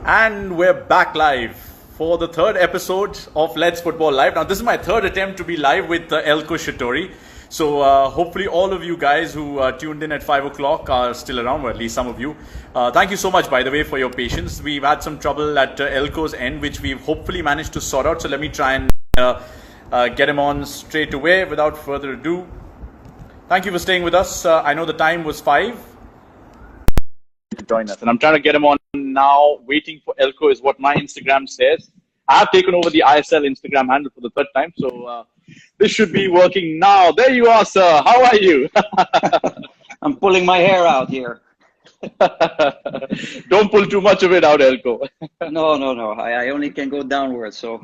And we're back live for the third episode of Let's Football Live. Now, this is my third attempt to be live with Eelco Schattorie. So hopefully all of you guys who tuned in at 5 o'clock are still around, or at least some of you. Thank you so much, by the way, for your patience. We've had some trouble at Eelco's end, which we've hopefully managed to sort out. So let me try and get him on straight away without further ado. Thank you for staying with us. I know the time was 5. To join us, and I'm trying to get him on now. Waiting for Eelco is what my Instagram says. I have taken over the ISL Instagram handle for the third time, so this should be working now. There you are, sir. How are you? I'm pulling my hair out here. Don't pull too much of it out, Eelco. No. I only can go downwards, so.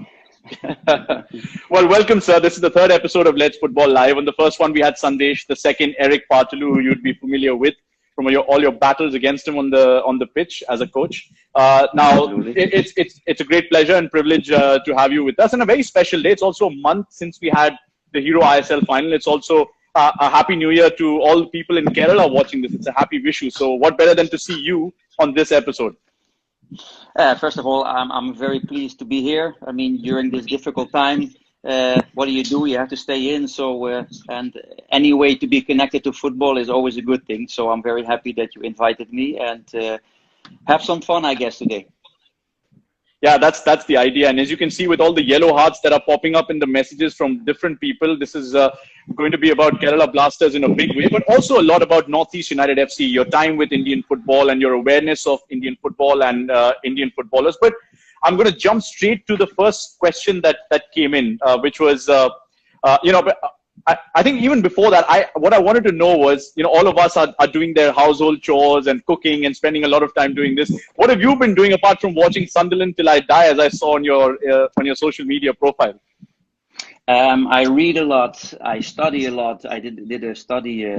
Well, welcome, sir. This is the third episode of Let's Football Live. On the first one, we had Sandesh. The second, Eric Partulu, who you'd be familiar with from all your battles against him on the pitch as a coach. Now, it's a great pleasure and privilege to have you with us, and a very special day. It's also a month since we had the Hero ISL final. It's also a happy New Year to all the people in Kerala watching this. It's a happy Vishu. So what better than to see you on this episode? First of all, I'm very pleased to be here. I mean, during this difficult time, what do? You have to stay in. So, and any way to be connected to football is always a good thing. So I'm very happy that you invited me and have some fun, I guess, today. Yeah, that's the idea. And as you can see with all the yellow hearts that are popping up in the messages from different people, this is going to be about Kerala Blasters in a big way, but also a lot about Northeast United FC, your time with Indian football and your awareness of Indian football and Indian footballers. But I'm going to jump straight to the first question that came in, which was, I think even before that, what I wanted to know was, all of us are doing their household chores and cooking and spending a lot of time doing this. What have you been doing apart from watching Sunderland Till I Die, as I saw on your social media profile? I read a lot. I study a lot. I did a study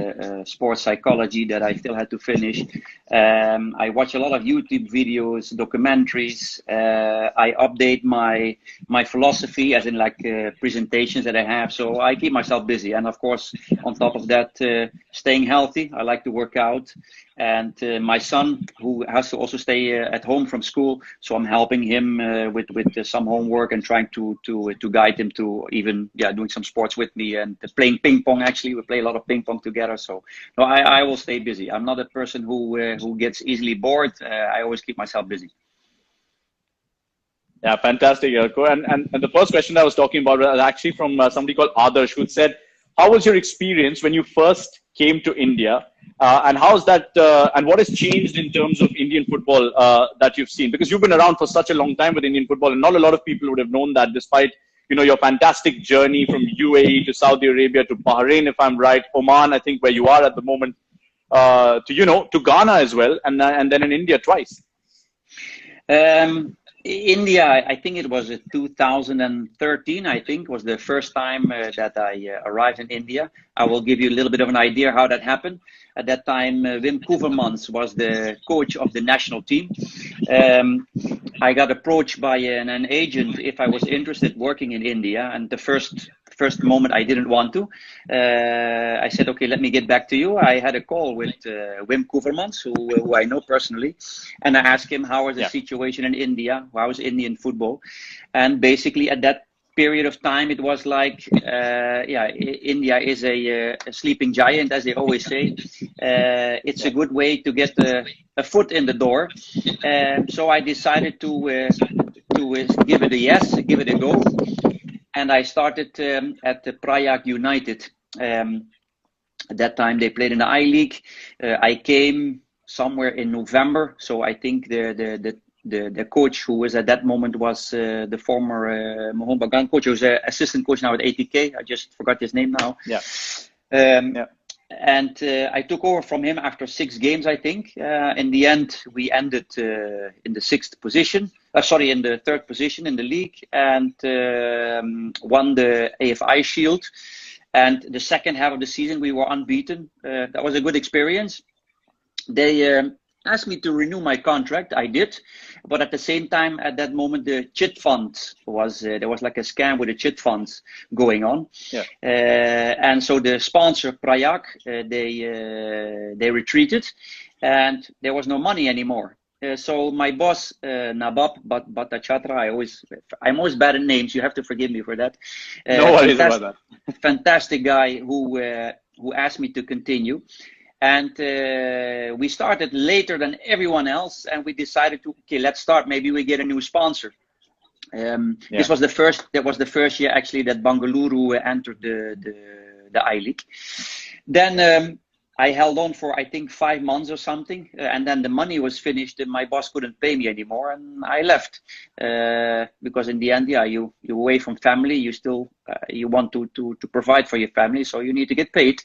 sports psychology that I still had to finish. I watch a lot of YouTube videos, documentaries. I update my philosophy, as in like presentations that I have. So I keep myself busy, and of course, on top of that, staying healthy. I like to work out. And my son, who has to also stay at home from school, so I'm helping him with some homework and trying to guide him to even doing some sports with me and playing ping pong. Actually, we play a lot of ping pong together. So no, I will stay busy. I'm not a person who gets easily bored. I always keep myself busy. Yeah, fantastic, Eelco. And the first question I was talking about was actually from somebody called Adarsh, who said, "How was your experience when you first came to India? And how's that? And what has changed in terms of Indian football that you've seen? Because you've been around for such a long time with Indian football, and not a lot of people would have known that, despite your fantastic journey from UAE to Saudi Arabia to Bahrain, if I'm right, Oman, I think, where you are at the moment, to Ghana as well, and then in India twice." India, I think it was 2013, I think, was the first time that I arrived in India. I will give you a little bit of an idea how that happened. At that time, Wim Koevermans was the coach of the national team. I got approached by an agent if I was interested working in India, and the first moment I didn't want to. I said, okay, let me get back to you. I had a call with Wim Koevermans, who I know personally, and I asked him how was the situation in India, how was Indian football, and basically at that period of time it was like, India is a sleeping giant, as they always say. It's a good way to get a foot in the door, so I decided to give it a yes, give it a go. And I started at the Prayak United. At that time, they played in the I-League. I came somewhere in November. So I think the coach who was at that moment was the former Mohun Bagan coach, who's an assistant coach now at ATK. I just forgot his name now. And I took over from him after 6 games, I think. In the end, we ended in the 6th position. In the 3rd position in the league, and won the AFI Shield. And the second half of the season, we were unbeaten. That was a good experience. They asked me to renew my contract. I did. But at the same time, at that moment, the chit fund was, there was like a scam with the chit funds going on. And so the sponsor, Prayak, they retreated, and there was no money anymore. So my boss, Nabab Bhattacharya, I'm always bad at names. You have to forgive me for that. No worries about that. Fantastic guy who asked me to continue. And we started later than everyone else, and we decided to, okay, let's start. Maybe we get a new sponsor. This was the first. That was the first year actually that Bangalore entered the I-League. Then I held on for I think 5 months or something, and then the money was finished, and my boss couldn't pay me anymore, and I left because in the end, yeah, you're away from family. You still you want to provide for your family, so you need to get paid.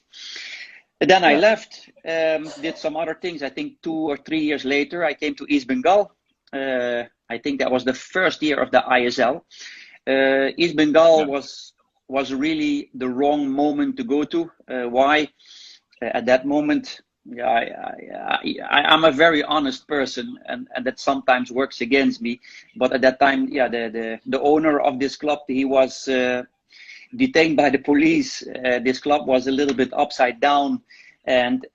And then I left, did some other things. I think 2 or 3 years later, I came to East Bengal. I think that was the first year of the ISL. East Bengal was really the wrong moment to go to. Why? At that moment, I'm a very honest person, and that sometimes works against me. But at that time, the owner of this club, he was detained by the police. This club was a little bit upside down and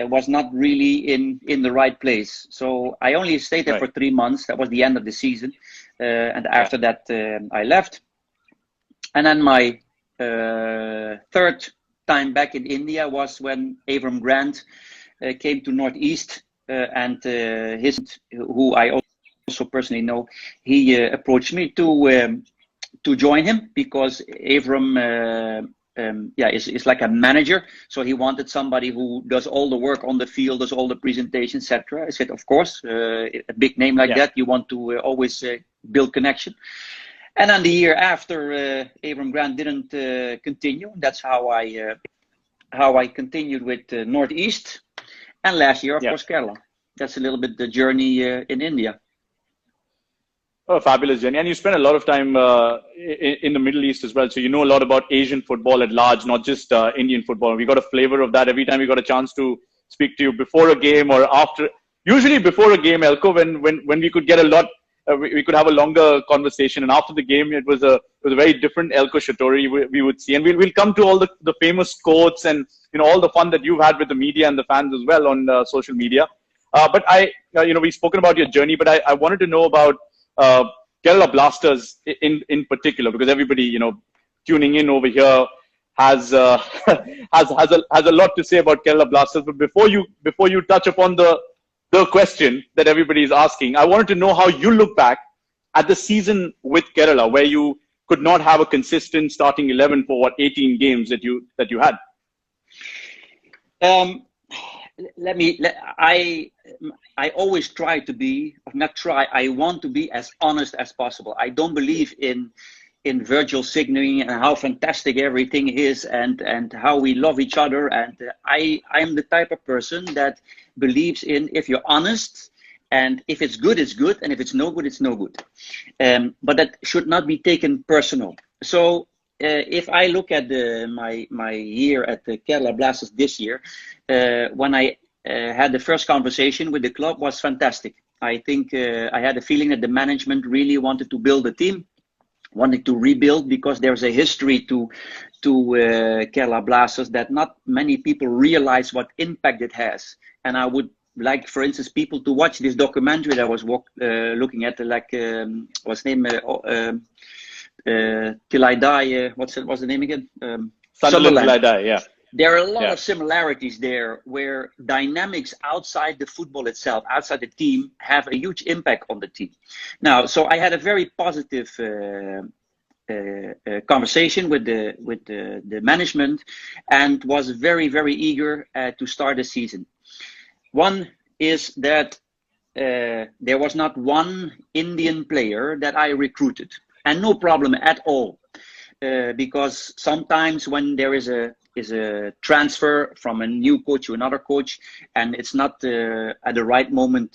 was not really in the right place. So I only stayed there for 3 months. That was the end of the season. And after that, I left. And then my third time back in India was when Avram Grant came to Northeast, and who I also personally know, he approached me to join him because Avram is like a manager, so he wanted somebody who does all the work on the field, does all the presentations, etc. I said, of course, a big name like that, you want to always build connection. And then the year after, Avram Grant didn't continue. That's how I continued with Northeast, and last year, of course, Kerala. That's a little bit the journey in India. Oh, fabulous journey. And you spent a lot of time in the Middle East as well. So you know a lot about Asian football at large, not just Indian football. We got a flavor of that every time we got a chance to speak to you before a game or after. Usually before a game, Eelco, when we could get a lot. We could have a longer conversation, and after the game, it was a very different Eelco Schattorie we would see, and we'll come to all the famous quotes and all the fun that you've had with the media and the fans as well on social media. But we've spoken about your journey, but I wanted to know about Kerala Blasters in particular, because everybody tuning in over here has a lot to say about Kerala Blasters. But before you touch upon the question that everybody is asking, I wanted to know how you look back at the season with Kerala, where you could not have a consistent starting 11 for 18 games that you had. I always try to be, I want to be as honest as possible. I don't believe in virtual signaling and how fantastic everything is and how we love each other. And I'm the type of person that believes in, if you're honest, and if it's good, it's good, and if it's no good, it's no good. But that should not be taken personal. So if I look at my year at the Kerala Blasters this year, when I had the first conversation with the club, was fantastic. I think I had a feeling that the management really wanted to build a team, wanted to rebuild, because there's a history to Kerala Blasters that not many people realize what impact it has. And I would like, for instance, people to watch this documentary that I was looking at, like what's the name? Till I Die. What's the name again? Sunderland Till I Die. Yeah. There are a lot of similarities there, where dynamics outside the football itself, outside the team, have a huge impact on the team. Now, so I had a very positive conversation with the management, and was very, very eager to start the season. One is that there was not one Indian player that I recruited, and no problem at all, because sometimes when there is a transfer from a new coach to another coach, and it's not at the right moment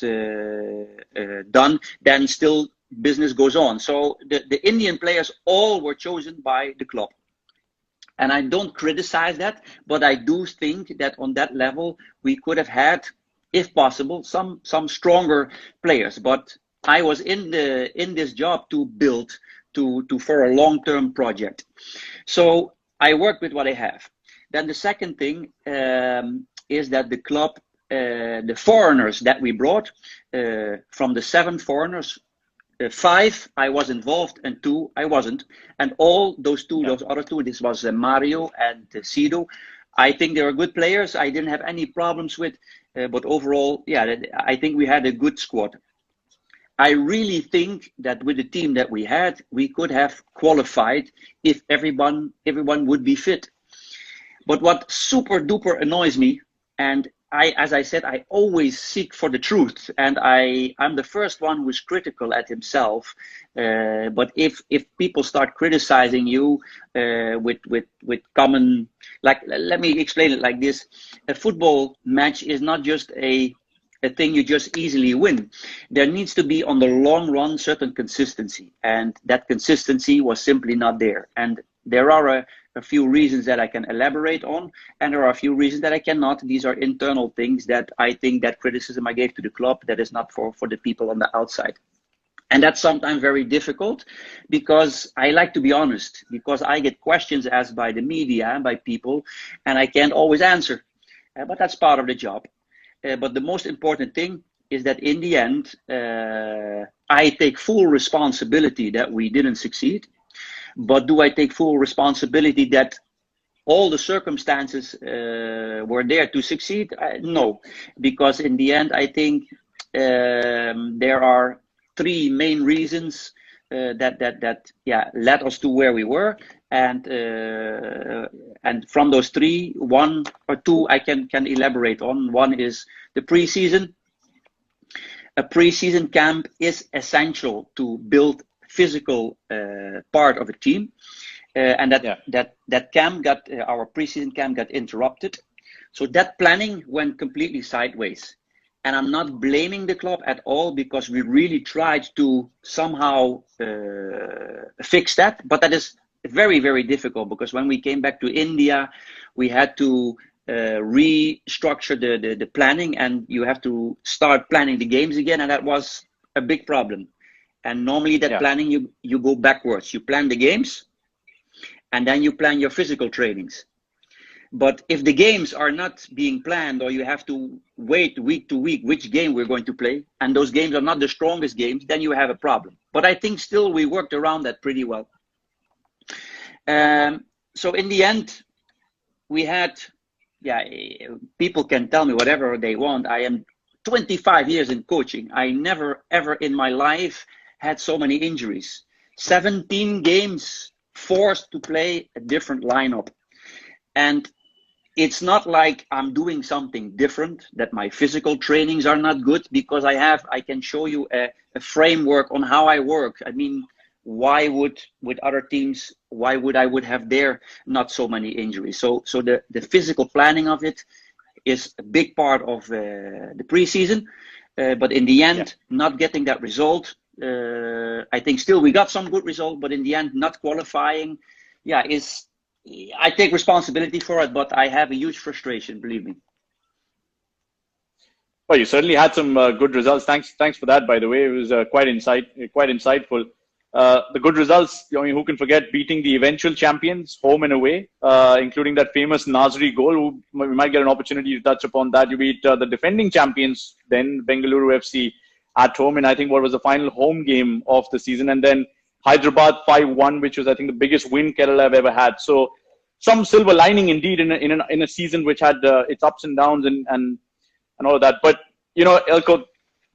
done, then still business goes on. So the Indian players all were chosen by the club. And I don't criticize that, but I do think that on that level, we could have had, if possible, some stronger players. But I was in this job to build for a long-term project. So I work with what I have. Then the second thing is that the club the foreigners that we brought, from the 7 foreigners, 5 I was involved and 2 I wasn't. And all those other 2, this was Mario and Sido. I think they were good players. I didn't have any problems with, but overall, yeah, I think we had a good squad. I really think that with the team that we had, we could have qualified if everyone would be fit. But what super duper annoys me, and as I said, I always seek for the truth, and I'm the first one who's critical at himself. But if people start criticizing you with common, like, let me explain it like this: a football match is not just a thing you just easily win. There needs to be on the long run certain consistency, and that consistency was simply not there. And there are a few reasons that I can elaborate on, and there are a few reasons that I cannot. These are internal things that I think that criticism I gave to the club, that is not for the people on the outside. And that's sometimes very difficult, because I like to be honest, because I get questions asked by the media and by people, and I can't always answer. But that's part of the job. But the most important thing is that in the end, I take full responsibility that we didn't succeed. But do I take full responsibility that all the circumstances were there to succeed? No, because in the end, I think there are 3 main reasons that led us to where we were, and from those 3, 1 or 2 I can elaborate on. One is the preseason. A preseason camp is essential to build physical part of a team, and that camp got our preseason camp got interrupted, so that planning went completely sideways. And I'm not blaming the club at all, because we really tried to somehow fix that, but that is very, very difficult, because when we came back to India, we had to restructure the planning, and you have to start planning the games again, and that was a big problem. And normally that planning, you go backwards. You plan the games, and then you plan your physical trainings. But if the games are not being planned, or you have to wait week to week which game we're going to play, and those games are not the strongest games, then you have a problem. But I think still we worked around that pretty well. So in the end, we had, people can tell me whatever they want. I am 25 years in coaching. I never, ever in my life had so many injuries. 17 games forced to play a different lineup. And it's not like I'm doing something different, that my physical trainings are not good, because I can show you a framework on how I work. I mean, why would, with other teams, I would have there not so many injuries? So the physical planning of it is a big part of the preseason. But in the end, not getting that result, I think still we got some good result, but in the end, not qualifying, I take responsibility for it, but I have a huge frustration, believe me. Well, you certainly had some good results. Thanks for that, by the way. It was quite insightful. The good results, I mean, who can forget beating the eventual champions home and away, including that famous Nasri goal. We might get an opportunity to touch upon that. You beat the defending champions, then Bengaluru FC at home, and I think what was the final home game of the season, and then Hyderabad 5-1, which was, I think, the biggest win Kerala have ever had. So some silver lining indeed in a season which had its ups and downs and all of that. But, you know, Eelco,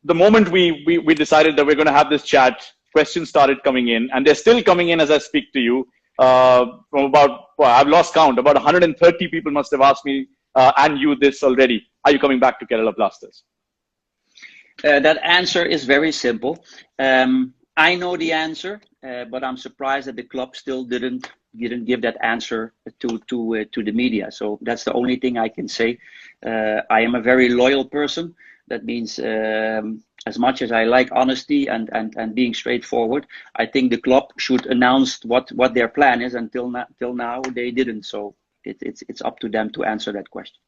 the moment we decided that we're going to have this chat, questions started coming in, and they're still coming in as I speak to you. From about, I've lost count, about 130 people must have asked me and you this already. Are you coming back to Kerala Blasters? That answer is very simple. I know the answer, but I'm surprised that the club still didn't give that answer to the media. So that's the only thing I can say. I am a very loyal person. That means as much as I like honesty and being straightforward, I think the club should announce what their plan is. Until now, they didn't. So it's up to them to answer that question.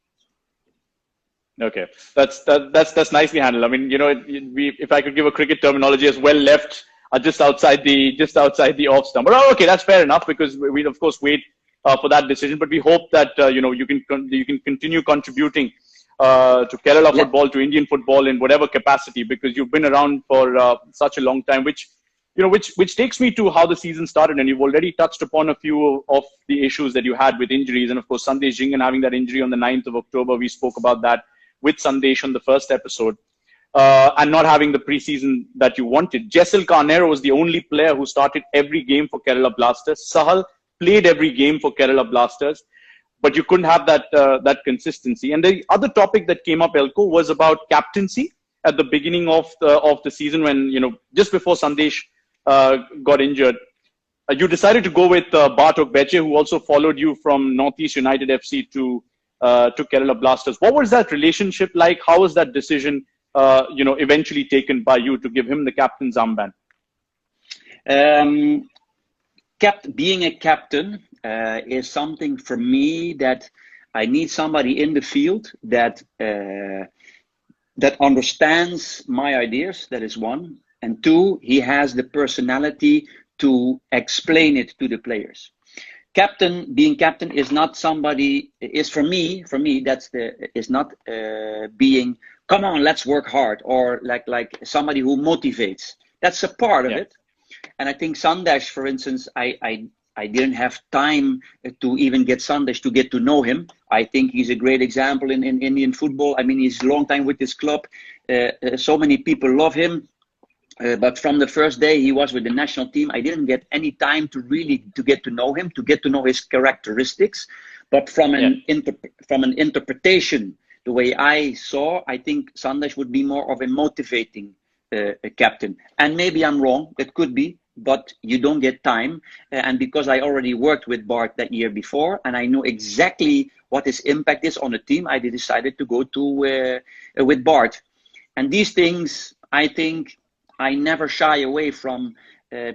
Okay, that's nicely handled. I mean, you know, if I could give a cricket terminology, as well left just outside the off stump. But okay, that's fair enough, because we'll of course wait for that decision. But we hope that you know, you can continue contributing to Kerala football, to Indian football in whatever capacity, because you've been around for such a long time, which takes me to how the season started. And you've already touched upon a few of the issues that you had with injuries. And of course, Sandesh Jhingan having that injury on the 9th of October, we spoke about that with Sandesh on the first episode. And not having the preseason that you wanted. Jessil Carnero was the only player who started every game for Kerala Blasters. Sahal played every game for Kerala Blasters, but you couldn't have that consistency. And the other topic that came up, Eelco, was about captaincy at the beginning of the season, when, just before Sandesh got injured. You decided to go with Bart Ogbeche, who also followed you from Northeast United FC to Kerala Blasters. What was that relationship like? How was that decision eventually taken by you to give him the captain's armband? Being a captain is something for me that I need somebody in the field that understands my ideas. That is one. And two, he has the personality to explain it to the players. Being captain is not somebody, is for me, is not being, come on, let's work hard, or like somebody who motivates. That's a part of it. And I think Sandesh, for instance, I didn't have time to even get Sandesh to get to know him. I think he's a great example in Indian football. I mean, he's a long time with this club. So many people love him. But from the first day he was with the national team, I didn't get any time to get to know him, to get to know his characteristics. But from an interpretation, the way I saw, I think Sandesh would be more of a motivating captain. And maybe I'm wrong, it could be, but you don't get time. And because I already worked with Bart that year before, and I know exactly what his impact is on the team, I decided to go with Bart. And these things, I think, I never shy away from,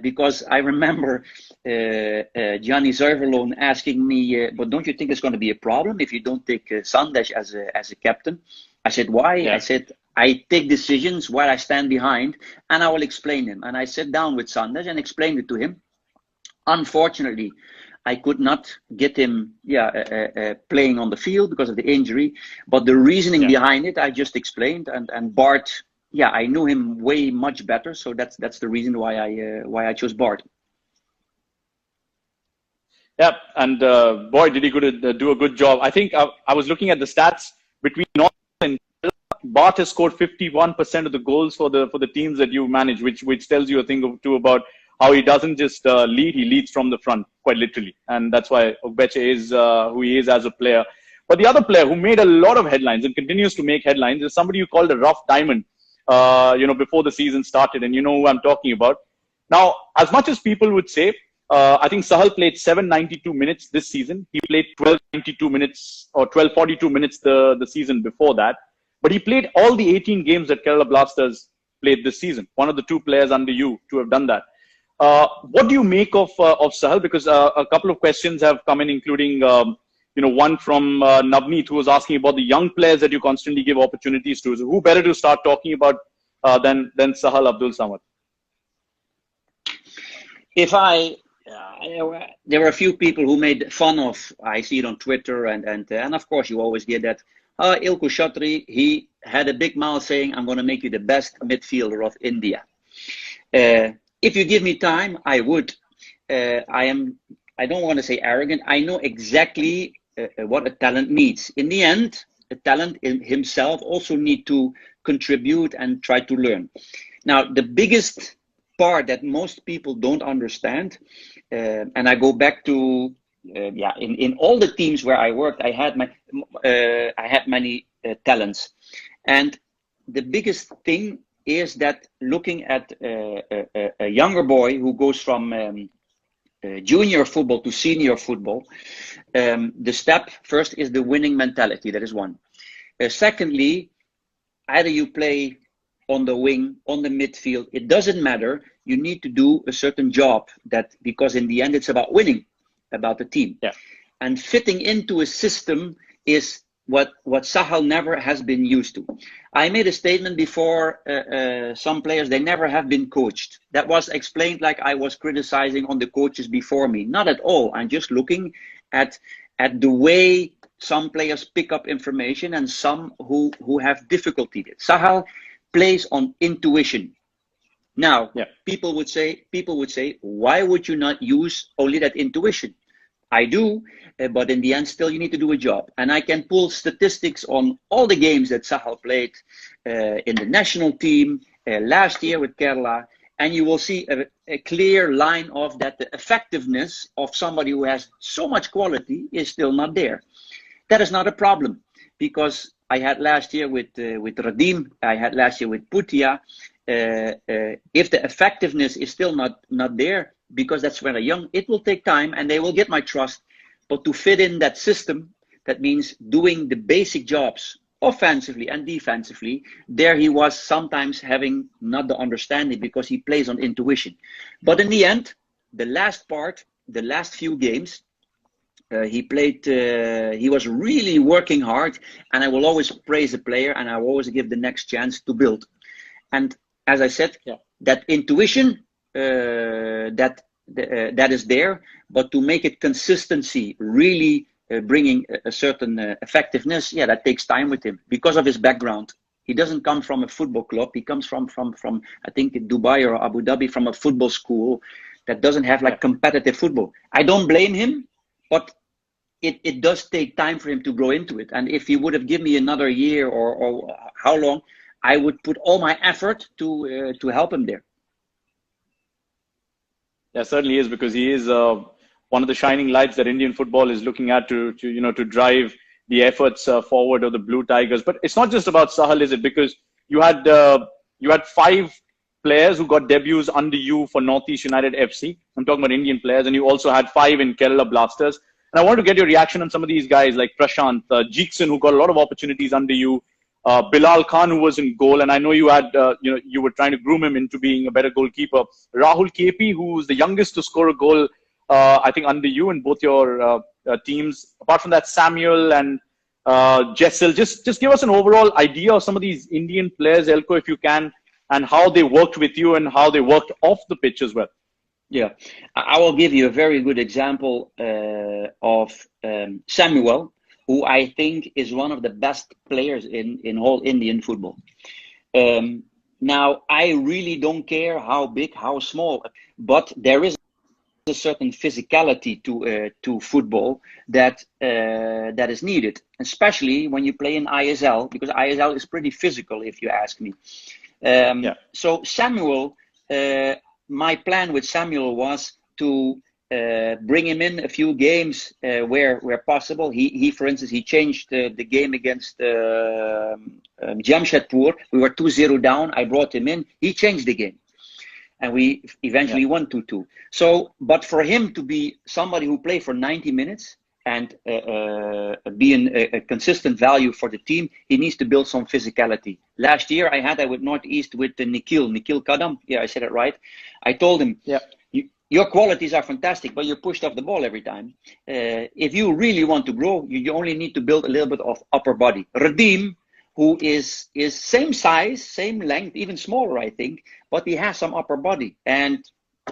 because I remember Gianni Zuiverloon asking me, but don't you think it's going to be a problem if you don't take Sandesh as a captain? I said, why? Yeah. I said, I take decisions where I stand behind, and I will explain them. And I sat down with Sandesh and explained it to him. Unfortunately, I could not get him playing on the field because of the injury. But the reasoning behind it, I just explained. And Bart, I knew him way much better. So that's the reason why I chose Bart. Yeah, and boy, did he do a good job. I think I was looking at the stats between North and Bart has scored 51% of the goals for the teams that you manage, which tells you a thing or two about how he doesn't just lead, he leads from the front, quite literally. And that's why Ogbeche is who he is as a player. But the other player who made a lot of headlines and continues to make headlines is somebody you called a rough diamond, before the season started. And you know who I'm talking about. Now, as much as people would say, I think Sahal played 792 minutes this season. He played 1292 minutes or 1242 minutes the season before that. But he played all the 18 games that Kerala Blasters played this season. One of the two players under you to have done that. What do you make of Sahal? Because a couple of questions have come in, including one from Navneet, who was asking about the young players that you constantly give opportunities to. So who better to start talking about than Sahal Abdul Samad? There were a few people who made fun of. I see it on Twitter, and of course you always get that. Eelco Schattorie, he had a big mouth saying, "I'm going to make you the best midfielder of India." If you give me time, I would. I don't want to say arrogant. I know exactly what a talent needs. In the end, a talent in himself also need to contribute and try to learn. Now, the biggest part that most people don't understand, and I go back to in all the teams where I worked, I had many talents, and the biggest thing is that looking at a younger boy who goes from junior football to senior football, the step first is the winning mentality. That is one. Secondly, either you play on the wing, on the midfield, it doesn't matter. You need to do a certain job, because in the end it's about winning, about the team. Yeah. And fitting into a system is what Sahal never has been used to. I made a statement before, some players, they never have been coached. That was explained like I was criticizing on the coaches before me. Not at all. I'm just looking at the way some players pick up information and some who have difficulty. Sahal plays on intuition. Now, people would say, why would you not use only that intuition? I do, but in the end, still you need to do a job. And I can pull statistics on all the games that Sahal played in the national team last year with Kerala, and you will see a clear line of that the effectiveness of somebody who has so much quality is still not there. That is not a problem, because I had last year with Radim, I had last year with Putia. If the effectiveness is still not there, because that's when they're young, it will take time and they will get my trust. But to fit in that system, that means doing the basic jobs offensively and defensively, there he was sometimes having not the understanding because he plays on intuition. But in the end, the last part, the last few games, he played, he was really working hard, and I will always praise a player and I will always give the next chance to build. And as I said, that intuition, that is there, but to make it consistency, really bringing a certain effectiveness, that takes time with him because of his background. He doesn't come from a football club. He comes from I think Dubai or Abu Dhabi, from a football school that doesn't have like competitive football. I don't blame him, but it does take time for him to grow into it. And if he would have given me another year or how long, I would put all my effort to help him there. Yeah, certainly is, because he is one of the shining lights that Indian football is looking at to drive the efforts forward of the Blue Tigers. But it's not just about Sahal, is it? Because you had 5 players who got debuts under you for Northeast United FC. I'm talking about Indian players, and you also had 5 in Kerala Blasters. And I want to get your reaction on some of these guys like Prashant, Jeekson, who got a lot of opportunities under you. Bilal Khan, who was in goal, and I know you had, you were trying to groom him into being a better goalkeeper. Rahul KP, who's the youngest to score a goal, I think, under you in both your teams. Apart from that, Samuel and Jessel. Just give us an overall idea of some of these Indian players, Eelco, if you can, and how they worked with you and how they worked off the pitch as well. Yeah, I will give you a very good example of Samuel, who I think is one of the best players in whole Indian football. Now, I really don't care how big, how small, but there is a certain physicality to football that is needed, especially when you play in ISL, because ISL is pretty physical, if you ask me. So Samuel, my plan with Samuel was to bring him in a few games where possible. He for instance, he changed the game against Jamshedpur. We were 2-0 down. I brought him in. He changed the game, and we eventually won 2-2. So, but for him to be somebody who played for 90 minutes and be a consistent value for the team, he needs to build some physicality. Last year, I had that with Northeast with Nikhil Kadam. Yeah, I said it right. I told him, your qualities are fantastic, but you're pushed off the ball every time. If you really want to grow, you only need to build a little bit of upper body. Radim, who is same size, same length, even smaller, I think, but he has some upper body. And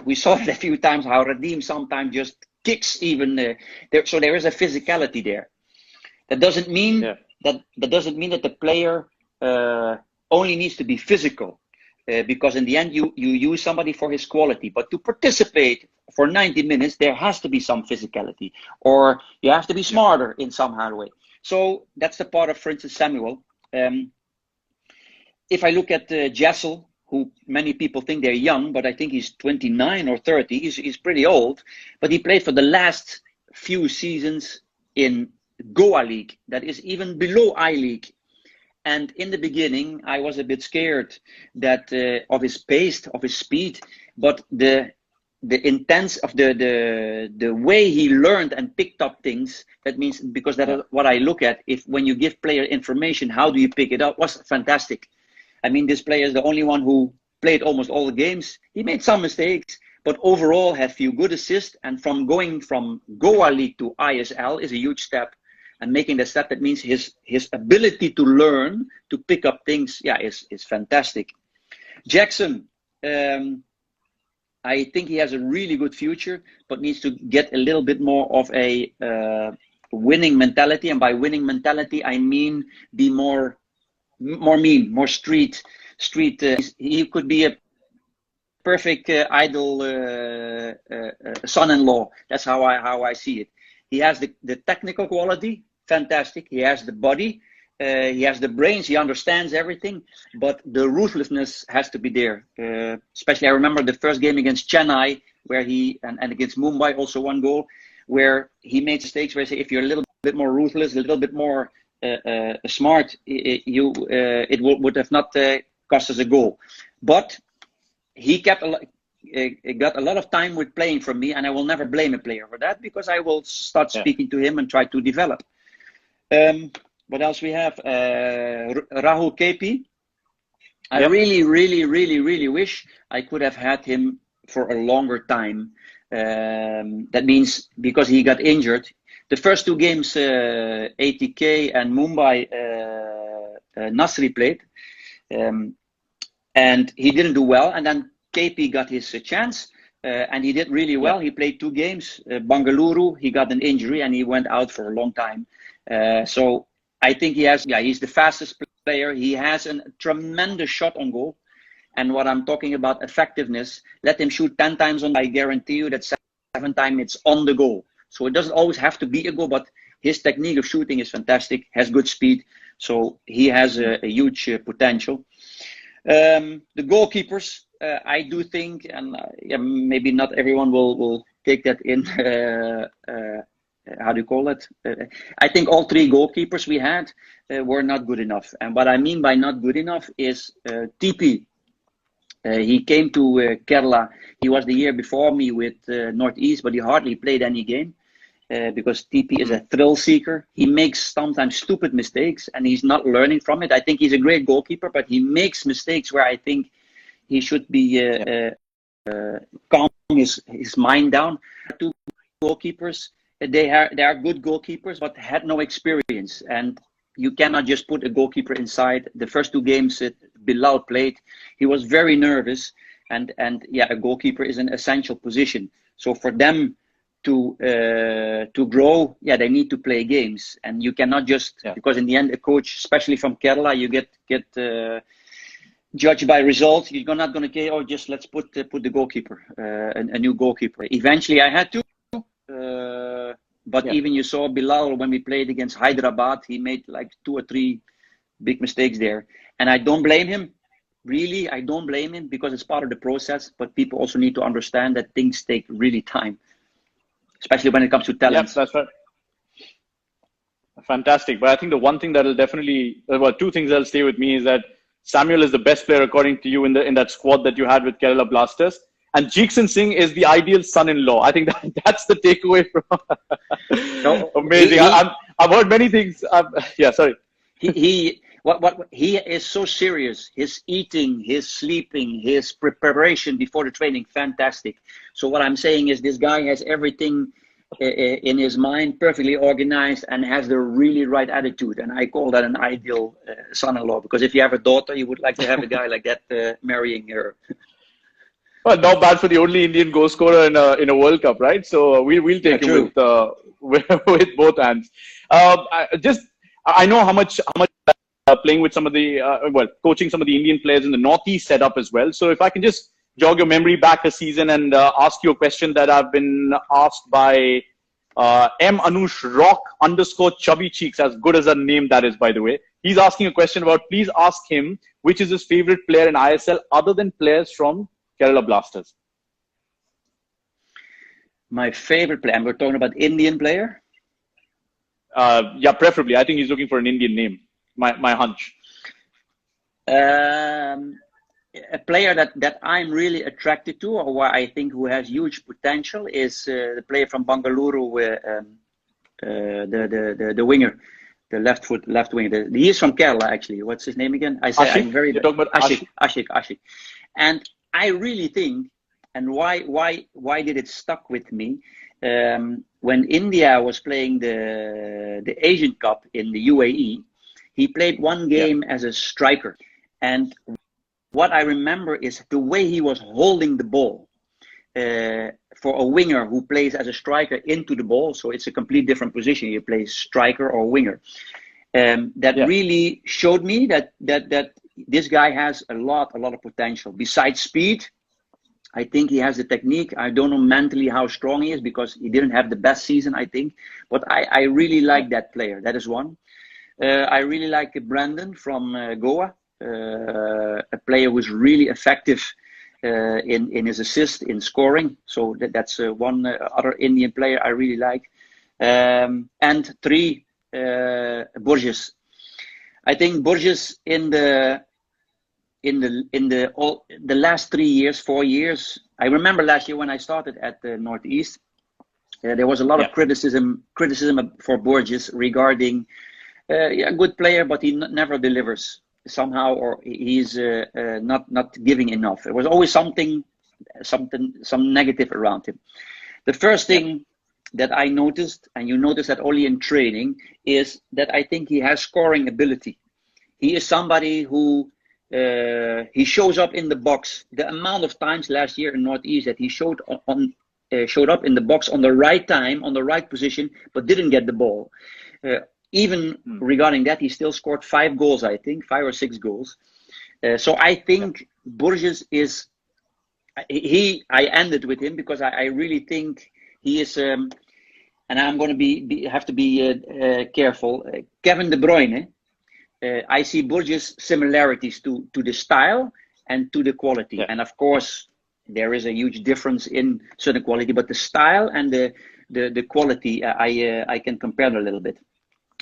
we saw it a few times how Radim sometimes just kicks even there. So there is a physicality there. That doesn't mean that the player only needs to be physical. Because in the end, you use somebody for his quality. But to participate for 90 minutes, there has to be some physicality. Or you have to be smarter in some way. So that's the part of, for instance, Samuel. If I look at Jessel, who many people think they're young, but I think he's 29 or 30. He's pretty old. But he played for the last few seasons in Goa League. That is even below I-League. And in the beginning, I was a bit scared that of his pace, of his speed, but the intense of the way he learned and picked up things. That means, because that is what I look at. If when you give player information, how do you pick it up? Was fantastic. I mean, this player is the only one who played almost all the games. He made some mistakes, but overall had few good assists. And from going from Goa League to ISL is a huge step. And making the step, that means his ability to learn, to pick up things, is fantastic. Jackson, I think he has a really good future, but needs to get a little bit more of a winning mentality, and by winning mentality I mean be more mean, more street. He could be a perfect idol son-in-law. That's how I see it. He has the technical quality, fantastic. He has the body, he has the brains, he understands everything, but the ruthlessness has to be there. Especially I remember the first game against Chennai, where and against Mumbai also one goal, where he made mistakes where I say, if you're a little bit more ruthless, a little bit more smart, it would have not cost us a goal. But he got a lot of time with playing from me, and I will never blame a player for that, because I will start speaking to him and try to develop. What else we have? Rahul KP. I really wish I could have had him for a longer time. That means because he got injured. The first two games, ATK and Mumbai, Nasri played. And he didn't do well, and then KP got his chance, and he did really well. He played 2 games. Bangalore, he got an injury and he went out for a long time. So I think he's the fastest player. He has a tremendous shot on goal. And what I'm talking about, effectiveness, let him shoot 10 times on, I guarantee you that 7 times it's on the goal. So it doesn't always have to be a goal, but his technique of shooting is fantastic, has good speed. So he has a huge potential. The goalkeepers, I do think, and maybe not everyone will take that in, how do you call it? I think all 3 goalkeepers we had were not good enough. And what I mean by not good enough is TP. He came to Kerala. He was the year before me with Northeast, but he hardly played any game. Because TP is a thrill seeker. He makes sometimes stupid mistakes and he's not learning from it. I think he's a great goalkeeper, but he makes mistakes where I think he should be calm his mind down. 2 goalkeepers, they are good goalkeepers, but had no experience. And you cannot just put a goalkeeper inside. The first 2 games Bilal played, he was very nervous. And a goalkeeper is an essential position. So for them to grow, they need to play games, and you cannot just because in the end a coach, especially from Kerala, you get judged by results. You're not going to just let's put the goalkeeper, a new goalkeeper. Eventually, I had to, but even you saw Bilal when we played against Hyderabad, he made like 2 or 3 big mistakes there, and I don't blame him. Really, I don't blame him because it's part of the process. But people also need to understand that things take really time. Especially when it comes to talent. Yes, that's right. Fantastic. But I think the one thing that will definitely, 2 things that'll stay with me is that Samuel is the best player according to you in that squad that you had with Kerala Blasters, and Jeekson Singh is the ideal son-in-law. I think that's the takeaway from. Amazing. I've heard many things. Sorry. He is so serious. His eating, his sleeping, his preparation before the training, fantastic. So what I'm saying is this guy has everything in his mind, perfectly organized, and has the really right attitude. And I call that an ideal son-in-law, because if you have a daughter, you would like to have a guy like that marrying her. Well, not bad for the only Indian goal scorer in a World Cup, right? So we'll take him with both hands. I know how much. Playing with some of the, coaching some of the Indian players in the Northeast setup as well. So if I can just jog your memory back a season and ask you a question that I've been asked by M. Anush Rock _ Chubby Cheeks, as good as a name that is, by the way. He's asking a question about, please ask him which is his favorite player in ISL other than players from Kerala Blasters. My favorite player, and we're talking about Indian player? Preferably. I think he's looking for an Indian name. My hunch. A player that I'm really attracted to, or I think who has huge potential, is the player from Bangalore, the winger, the left winger. He is from Kerala, actually. What's his name again? You're talking about Ashik. And I really think, and why did it stuck with me? When India was playing the Asian Cup in the UAE, he played one game as a striker. And what I remember is the way he was holding the ball. for a winger who plays as a striker into the ball, so it's a complete different position. You play striker or winger. That really showed me that this guy has a lot of potential. Besides speed, I think he has the technique. I don't know mentally how strong he is because he didn't have the best season, I think. But I really like that player. That is one. I really like Brandon from Goa, a player who's really effective in his assist, in scoring. So that's one other Indian player I really like. And 3, Burgess. I think Burgess in the last 3 years, 4 years. I remember last year when I started at the Northeast, there was a lot of criticism for Burgess regarding a good player, but he never delivers somehow, or he's not giving enough. There was always some negative around him. The first thing that I noticed, and you notice that only in training, is that I think he has scoring ability. He is somebody who he shows up in the box. The amount of times last year in Northeast that he showed up in the box on the right time, on the right position, but didn't get the ball. Even regarding that, he still scored 5 goals, I think, 5 or 6 goals. So I think Burgess is, I ended with him because I really think he is, and I'm going to have to be careful. Kevin De Bruyne, I see Burgess similarities to the style and to the quality. And of course, there is a huge difference in certain quality, but the style and the quality, I can compare a little bit.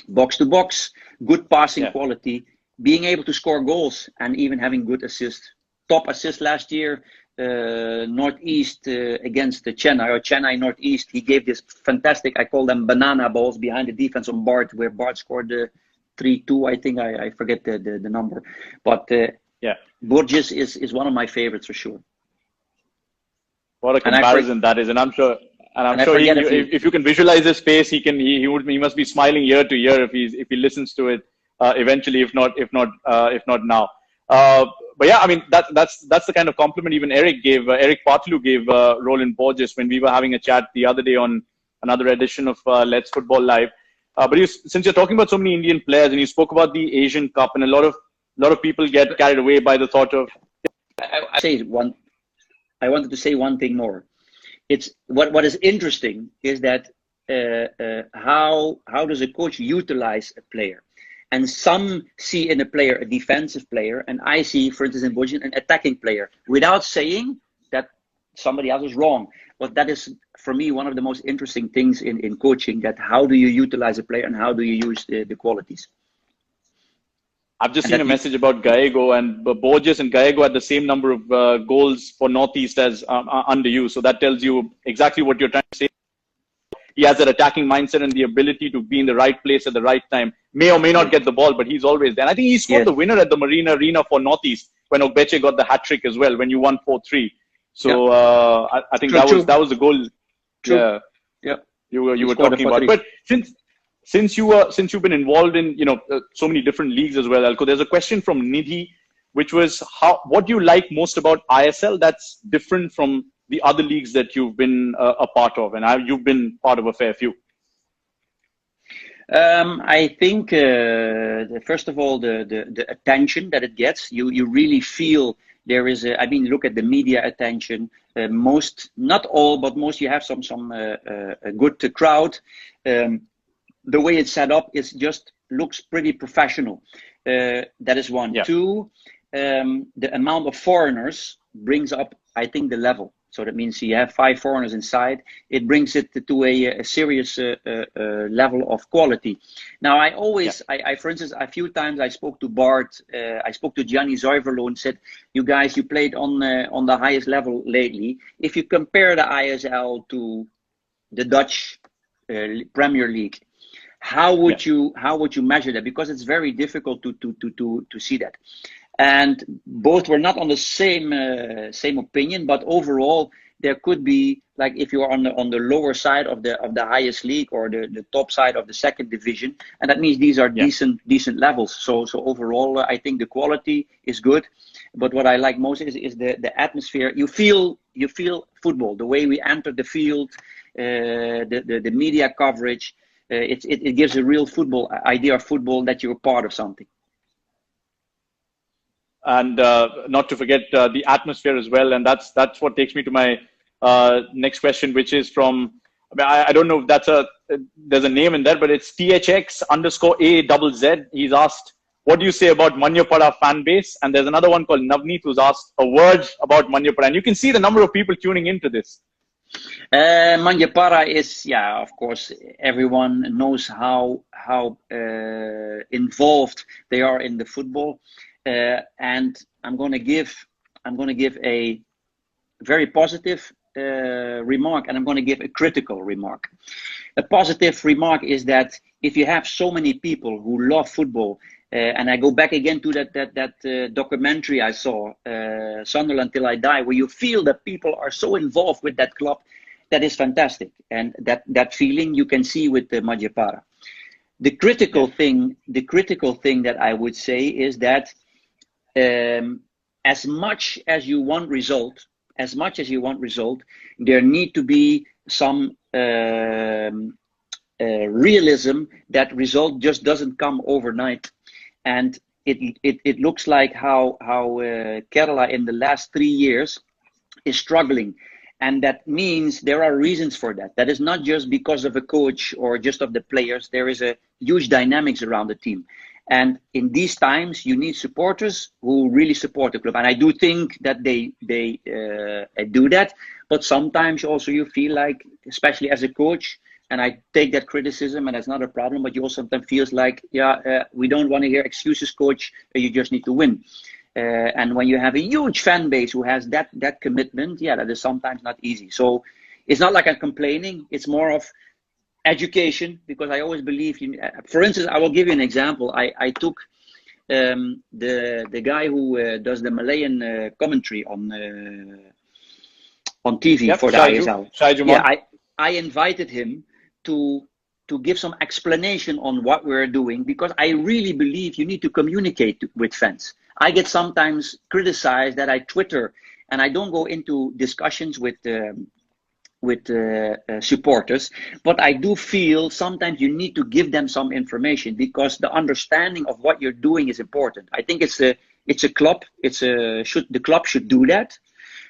Box to box, good passing quality, being able to score goals, and even having good assists. Top assist last year, Northeast against the Chennai Northeast. He gave this fantastic, I call them banana balls behind the defense on Bart, where Bart scored the 3-2, I think. I forget the number. But Burgess is one of my favorites for sure. What a comparison that is, and I'm sure if you can visualize his face, he must be smiling year to year if he listens to it eventually, if not now. But yeah, I mean that's the kind of compliment even Eric Partlew gave Roland Borges when we were having a chat the other day on another edition of Let's Football Live. But since you're talking about so many Indian players and you spoke about the Asian Cup, and a lot of people get carried away by the thought of. I wanted to say one thing more. It's what is interesting is that how does a coach utilize a player? And some see in a player a defensive player, and I see, for instance, in Burgess, an attacking player, without saying that somebody else is wrong. But that is, for me, one of the most interesting things in coaching, that how do you utilize a player and how do you use the qualities? I've just seen a message about Gallego, and Borges and Gallego had the same number of goals for Northeast as under you. So that tells you exactly what you're trying to say. He has that attacking mindset and the ability to be in the right place at the right time. May or may not get the ball, but he's always there. And I think he scored the winner at the Marina Arena for Northeast when Ogbeche got the hat-trick as well, when you won 4-3. So I think that was the goal. True. You were talking about. But since you've been involved in so many different leagues as well, Eelco, there's a question from Nidhi, which was what do you like most about ISL that's different from the other leagues that you've been a part of, and you've been part of a fair few? I think first of all the attention that it gets, you really feel there is look at the media attention. Most, not all, but most, you have some a good crowd. The way it's set up looks pretty professional. That is one. Two, the amount of foreigners brings up, I think, the level. So that means you have 5 foreigners inside. It brings it to a serious level of quality. Now, I always, for instance, a few times I spoke to Bart, I spoke to Gianni Zuiverlo and said, you guys, you played on the highest level lately. If you compare the ISL to the Dutch Premier League, how would you measure that? Because it's very difficult to see that. and both were not on the same opinion, but overall there could be, like, if you are on the lower side of the highest league or the top side of the second division, and that means these are decent levels. So overall, I think the quality is good. But what I like most is the atmosphere. You feel football, the way we enter the field, the media coverage. It gives a real football idea of football, that you're part of something. And not to forget the atmosphere as well. And that's what takes me to my next question, which is from, I don't know if there's a name in there, but it's THX_AZZ. He's asked, what do you say about Manjappada fan base? And there's another one called Navneet who's asked a word about Manjappada. And you can see the number of people tuning into this. Manjappada is, of course, everyone knows how involved they are in the football. And I'm going to give a very positive remark, and I'm going to give a critical remark. A positive remark is that if you have so many people who love football, and I go back again to that documentary I saw, Sunderland Till I Die, where you feel that people are so involved with that club, that is fantastic. And that feeling you can see with the Manjappada. The critical thing that I would say is that as much as you want result, there need to be some realism that result just doesn't come overnight. And it looks like how Kerala in the last 3 years is struggling. And that means there are reasons for that. That is not just because of a coach or just of the players. There is a huge dynamics around the team. And in these times, you need supporters who really support the club. And I do think that they do that. But sometimes also you feel like, especially as a coach, and I take that criticism, and that's not a problem, but you also sometimes feels like, we don't want to hear excuses, coach. You just need to win. And when you have a huge fan base who has that commitment, that is sometimes not easy. So it's not like I'm complaining. It's more of education, because I always believe for instance, I will give you an example. I took the guy who does the Malayan commentary on TV for the ISL. I invited him to give some explanation on what we're doing, because I really believe you need to communicate with fans. I get sometimes criticized that I Twitter and I don't go into discussions with supporters, but I do feel sometimes you need to give them some information, because the understanding of what you're doing is important. I think it's a club. The club should do that.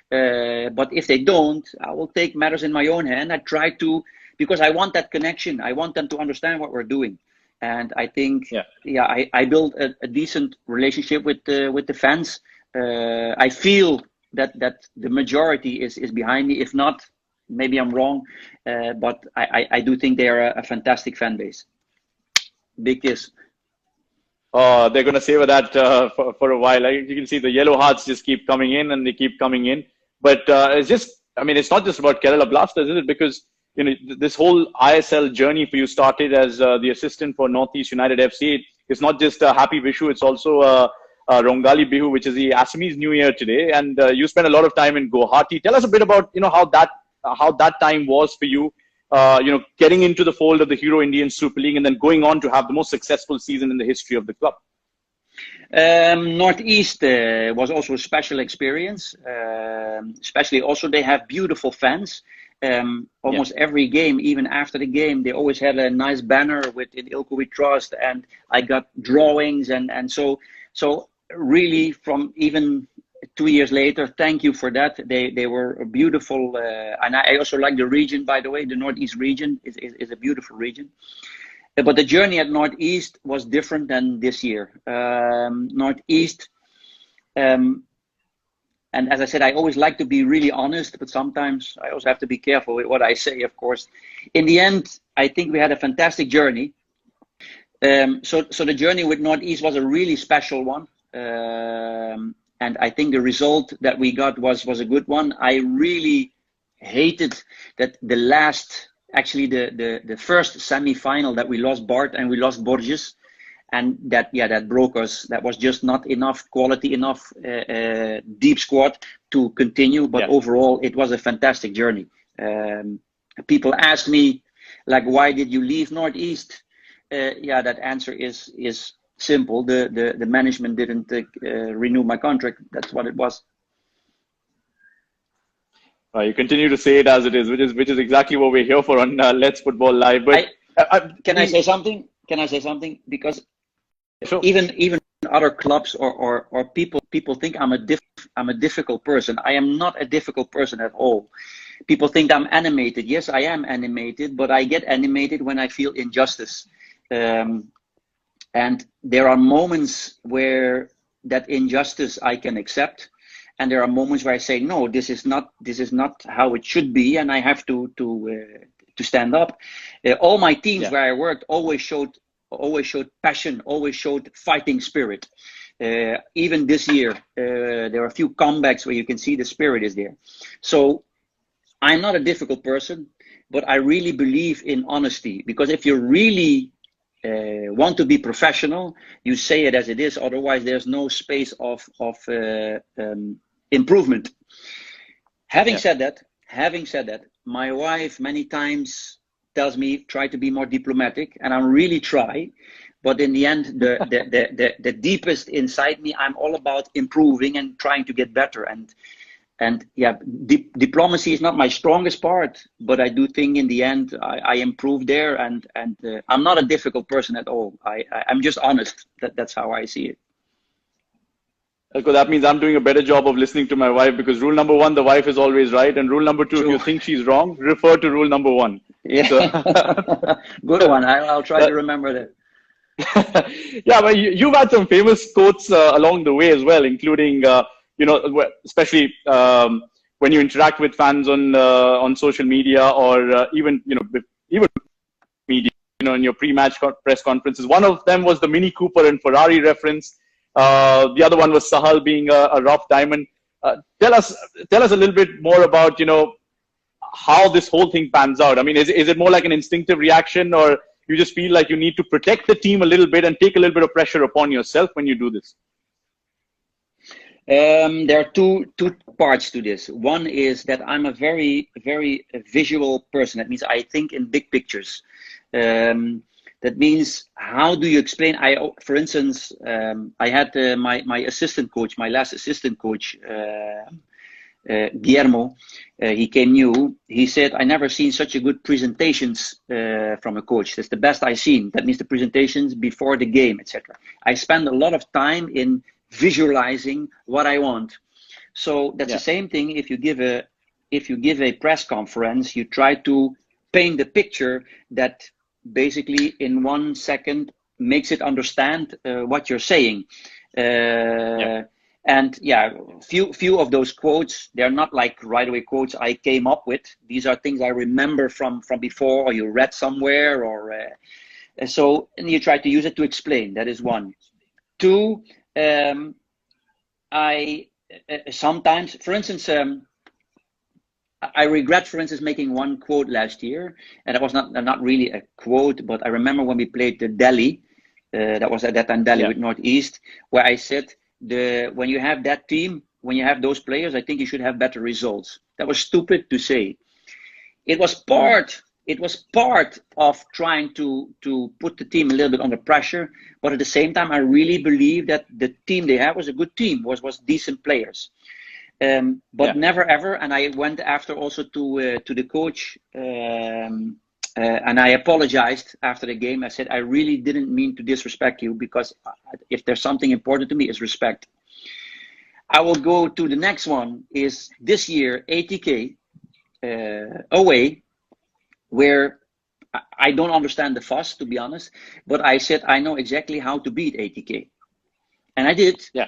But if they don't, I will take matters in my own hand. I try to, because I want that connection. I want them to understand what we're doing. And I think, I built a decent relationship with the fans. I feel that the majority is behind me. If not, maybe I'm wrong, but I do think they are a fantastic fan base. Big kiss. Oh, they're going to savor that for a while. You can see the yellow hearts just keep coming in, and they keep coming in. But it's not just about Kerala Blasters, is it? Because this whole ISL journey for you started as the assistant for Northeast United FC. It's not just a happy Vishu, it's also Rongali Bihu, which is the Assamese New Year today. And you spent a lot of time in Guwahati. Tell us a bit about how that time was for you, getting into the fold of the Hero Indian Super League and then going on to have the most successful season in the history of the club. Northeast was also a special experience, especially also they have beautiful fans. Almost every game, even after the game, they always had a nice banner with "In Eelco we trust," and I got drawings and so really from even 2 years later, thank you for that. They were beautiful, and I also like the region, by the way. The Northeast region is a beautiful region. But the journey at Northeast was different than this year. Northeast, and as I said, I always like to be really honest, but sometimes I also have to be careful with what I say, of course. In the end, I think we had a fantastic journey. So the journey with Northeast was a really special one. And I think the result that we got was a good one. I really hated that the first semi-final that we lost Bart and we lost Borges. and that broke us. That was just not enough quality, enough deep squad to continue. But overall, it was a fantastic journey. People ask me, like, why did you leave Northeast? That answer is simple. The management didn't renew my contract. That's what it was. You continue to say it as it is, which is exactly what we're here for on Let's Football Live. But can I say something? Because sure. even other clubs or people think I'm a difficult person. I am not a difficult person at all. People think I'm animated. Yes, I am animated, but I get animated when I feel injustice. And there are moments where that injustice I can accept, and there are moments where I say, no, this is not how it should be, and I have to stand up. All my teams where I worked always showed passion, always showed fighting spirit. Even this year, there are a few comebacks where you can see the spirit is there. So I'm not a difficult person, but I really believe in honesty, because if you really want to be professional, you say it as it is. Otherwise, there's no space of improvement. Having said that, my wife many times tells me try to be more diplomatic, and I really try. But in the end, the deepest inside me, I'm all about improving and trying to get better. And diplomacy is not my strongest part, but I do think in the end I improve there, and I'm not a difficult person at all. I'm just honest. That's how I see it. Because that means I'm doing a better job of listening to my wife, because rule number 1, the wife is always right, and rule number 2, if you think she's wrong, refer to rule number 1. Yeah, so. Good one. I'll try to remember that. Yeah, but you've had some famous quotes along the way as well, including especially when you interact with fans on social media, or even media, in your pre-match press conferences. One of them was the Mini Cooper and Ferrari reference. The other one was Sahal being a rough diamond. Tell us a little bit more about how this whole thing pans out. I mean, is it more like an instinctive reaction, or you just feel like you need to protect the team a little bit and take a little bit of pressure upon yourself when you do this? There are two parts to this. One is that I'm a very, very visual person. That means I think in big pictures. That means, how do you explain? For instance, I had my assistant coach, my last assistant coach, Guillermo. He came new. He said, I never seen such a good presentations from a coach. That's the best I've seen. That means the presentations before the game, etc. I spend a lot of time in visualizing what I want. So that's the same thing. If you give a press conference, you try to paint the picture that basically in 1 second makes it understand what you're saying. And few of those quotes, they're not like right away quotes I came up with. These are things I remember from before, or you read somewhere, or so, and you try to use it to explain. That is one. Two, I sometimes, for instance, I regret, for instance, making one quote last year, and it was not really a quote, but I remember when we played the Delhi, that was at that time Delhi with Northeast, where I said, when you have that team, when you have those players, I think you should have better results. That was stupid to say. It was part of trying to put the team a little bit under pressure, but at the same time, I really believe that the team they had was a good team, was decent players. But never ever, and I went after also to the coach, and I apologized after the game. I said, I really didn't mean to disrespect you, because if there's something important to me, it's respect. I will go to the next one, is this year, ATK, away, where I don't understand the fuss, to be honest, but I said, I know exactly how to beat ATK. And I did. Yeah.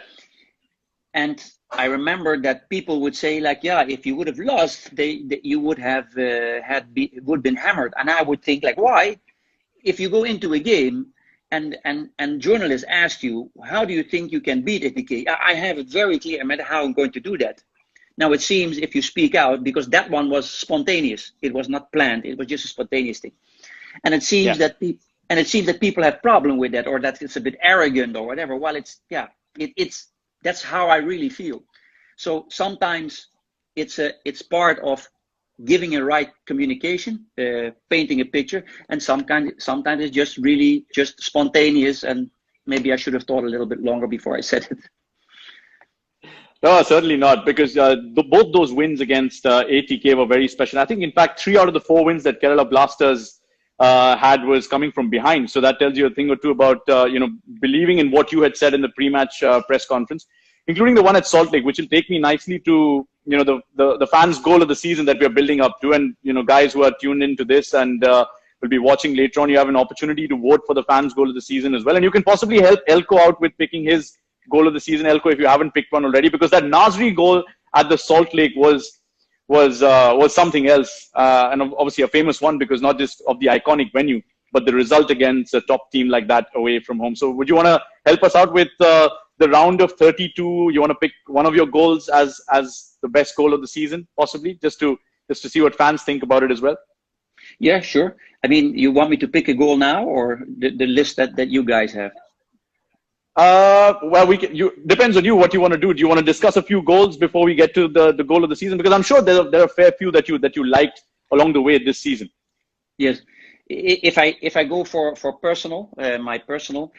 And I remember that people would say, like, if you would have lost, you would have would been hammered. And I would think, like, why? If you go into a game and journalists ask you, how do you think you can beat ATK? I have it very clear how I'm going to do that. Now it seems if you speak out, because that one was spontaneous, it was not planned, it was just a spontaneous thing. And it seems that And it seems that people have problem with that, or that it's a bit arrogant or whatever. Well, that's how I really feel. So sometimes it's part of giving a right communication, painting a picture, and sometimes it's just really just spontaneous, and maybe I should have thought a little bit longer before I said it. No, certainly not, because both those wins against ATK were very special. I think, in fact, 3 out of the 4 wins that Kerala Blasters had was coming from behind. So that tells you a thing or two about, believing in what you had said in the pre-match press conference, including the one at Salt Lake, which will take me nicely to, the fans' goal of the season that we're building up to. And, guys who are tuned into this and will be watching later on, you have an opportunity to vote for the fans' goal of the season as well. And you can possibly help Eelco out with picking his goal of the season, Eelco, if you haven't picked one already, because that Nasri goal at the Salt Lake was something else, and obviously a famous one, because not just of the iconic venue, but the result against a top team like that away from home. So would you want to help us out with the round of 32? You want to pick one of your goals as the best goal of the season, possibly, just to see what fans think about it as well? Yeah, sure. I mean, you want me to pick a goal now, or the list that you guys have? Well, depends on you what you want to do. Do you want to discuss a few goals before we get to the goal of the season? Because I'm sure there are a fair few that you liked along the way this season. Yes, if I go for personal, my personal,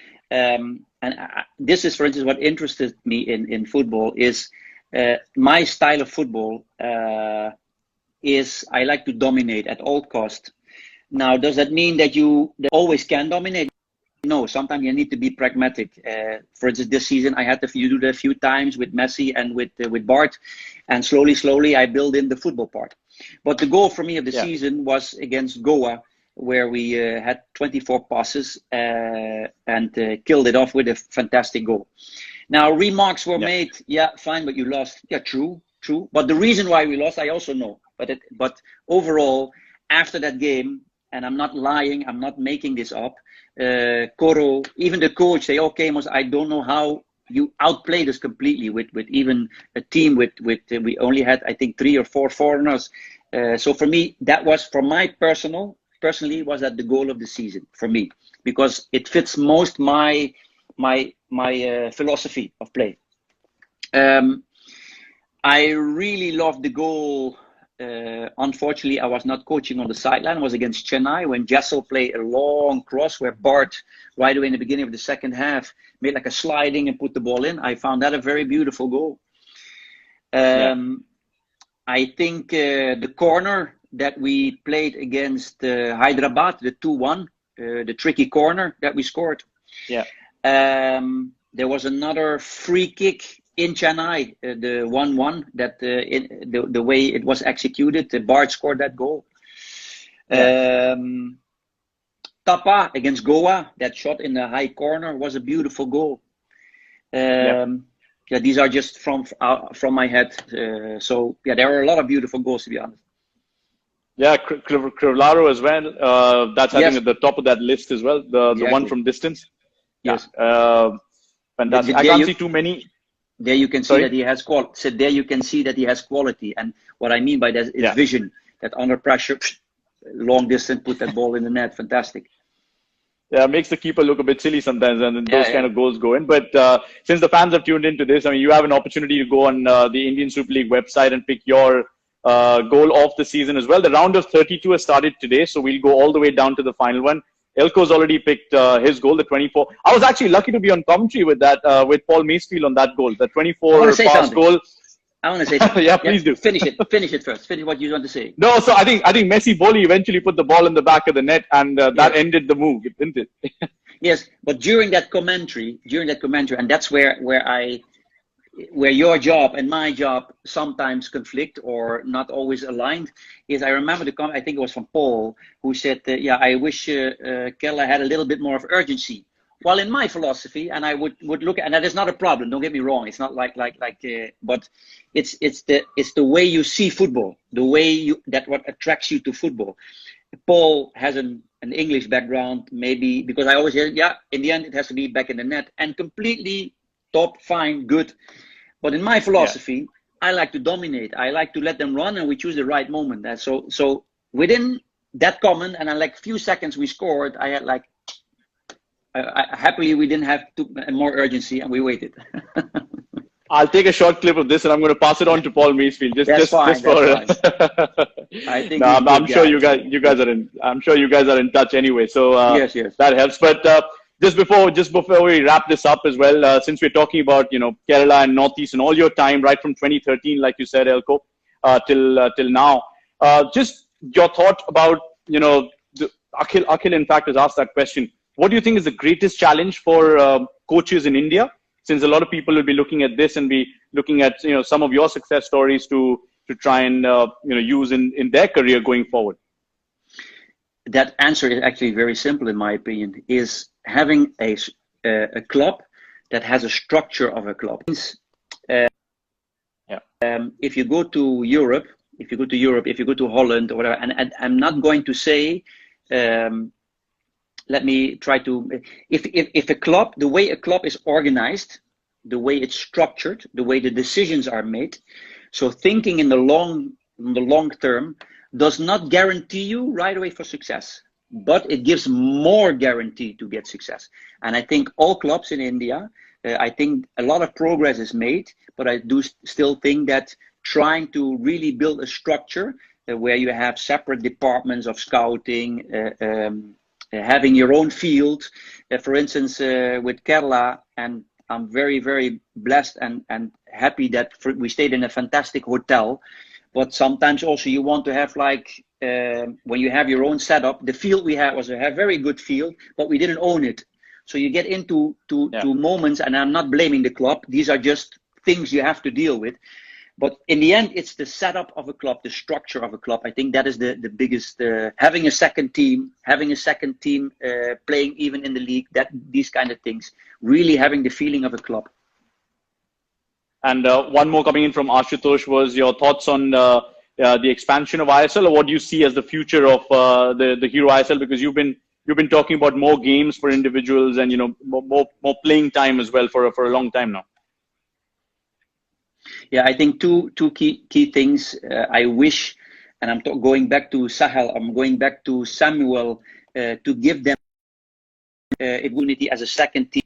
this is, for instance, what interested me in football is my style of football is I like to dominate at all cost. Now, does that mean that you always can dominate? No, sometimes you need to be pragmatic. For instance, this season I had to do that a few times with Messi and with Bart, and slowly I build in the football part. But the goal for me of the season was against Goa, where we had 24 passes and killed it off with a fantastic goal. Now, remarks were made, fine, but you lost. Yeah, true. But the reason why we lost, I also know. But overall, after that game, and I'm not lying, I'm not making this up, Koro, even the coach, say, okay, I don't know how you outplayed us completely with even a team with we only had, I think, 3 or 4 foreigners. So for me, that was, for my personally, was that the goal of the season for me, because it fits most my philosophy of play. I really loved the goal. Unfortunately, I was not coaching on the sideline. It was against Chennai when Jessel played a long cross where Bart, right away in the beginning of the second half, made like a sliding and put the ball in. I found that a very beautiful goal. I think the corner that we played against Hyderabad, the 2-1, the tricky corner that we scored. There was another free kick in Chennai, the 1-1, that the way it was executed, Bart scored that goal. Tapa against Goa, that shot in the high corner was a beautiful goal. These are just from my head. So there are a lot of beautiful goals, to be honest. Yeah, Krivlaro as well. That's I think at the top of that list as well. The one from distance. Yes. Fantastic. I can't see too many. There you can see that he has quality. So there you can see that he has quality, and what I mean by that is vision. That under pressure, long distance, put that ball in the net. Fantastic. Yeah, it makes the keeper look a bit silly sometimes, and those kind of goals go in. But since the fans have tuned into this, I mean, you have an opportunity to go on the Indian Super League website and pick your goal of the season as well. The round of 32 has started today, so we'll go all the way down to the final one. Eelco's already picked his goal, the 24. I was actually lucky to be on commentary with that, with Paul Macefield on that goal, the 24 pass goal. I want to say something. Yeah, please do. Finish it first. Finish what you want to say. No, so I think Messi Boli eventually put the ball in the back of the net, and that ended the move, didn't it? Yes, but during that commentary, and that's where your job and my job sometimes conflict or not always aligned, is I remember the comment, I think it was from Paul, who said, I wish Kerala had a little bit more of urgency. Well, in my philosophy, and I would look at, and that is not a problem, don't get me wrong, it's not but it's the way you see football, the way what attracts you to football. Paul has an English background, maybe, because I always hear, in the end it has to be back in the net, and completely top, fine, good. But in my philosophy, I like to dominate. I like to let them run, and we choose the right moment. So within that comment, and in like few seconds we scored, I had like, happily we didn't have more urgency and we waited. I'll take a short clip of this and I'm going to pass it on to Paul Meesfield. Just for. I think no, I'm sure you guys are in. I'm sure you guys are in touch anyway. So yes. That helps. But just before we wrap this up as well, since we're talking about Kerala and Northeast and all your time right from 2013, like you said, Eelco, till now, just your thought about Akhil in fact has asked that question. What do you think is the greatest challenge for coaches in India? Since a lot of people will be looking at this and be looking at some of your success stories to try and use in their career going forward. That answer is actually very simple, in my opinion. Is having a club that has a structure of a club. If you go to Europe, if you go to Holland or whatever, and I'm not going to say. Let me try to, if a club, the way a club is organized, the way it's structured, the way the decisions are made, so thinking in the long term does not guarantee you right away for success, but it gives more guarantee to get success. And I think all clubs in India, I think a lot of progress is made, but I do still think that trying to really build a structure where you have separate departments of scouting, having your own field, for instance, with Kerala, and I'm very, very blessed and happy that we stayed in a fantastic hotel. But sometimes also you want to have when you have your own setup. The field we had was a very good field, but we didn't own it. So you get into moments, and I'm not blaming the club. These are just things you have to deal with. But in the end, it's the setup of a club, the structure of a club. I think that is the biggest, having a second team playing even in the league, these kind of things, really having the feeling of a club. And one more coming in from Ashutosh was your thoughts on the expansion of ISL, or what do you see as the future of the Hero ISL? Because you've been talking about more games for individuals and more playing time as well for a long time now. Yeah, I think two key things. I wish, and I'm going back to Sahal, I'm going back to Samuel, to give them immunity as a second team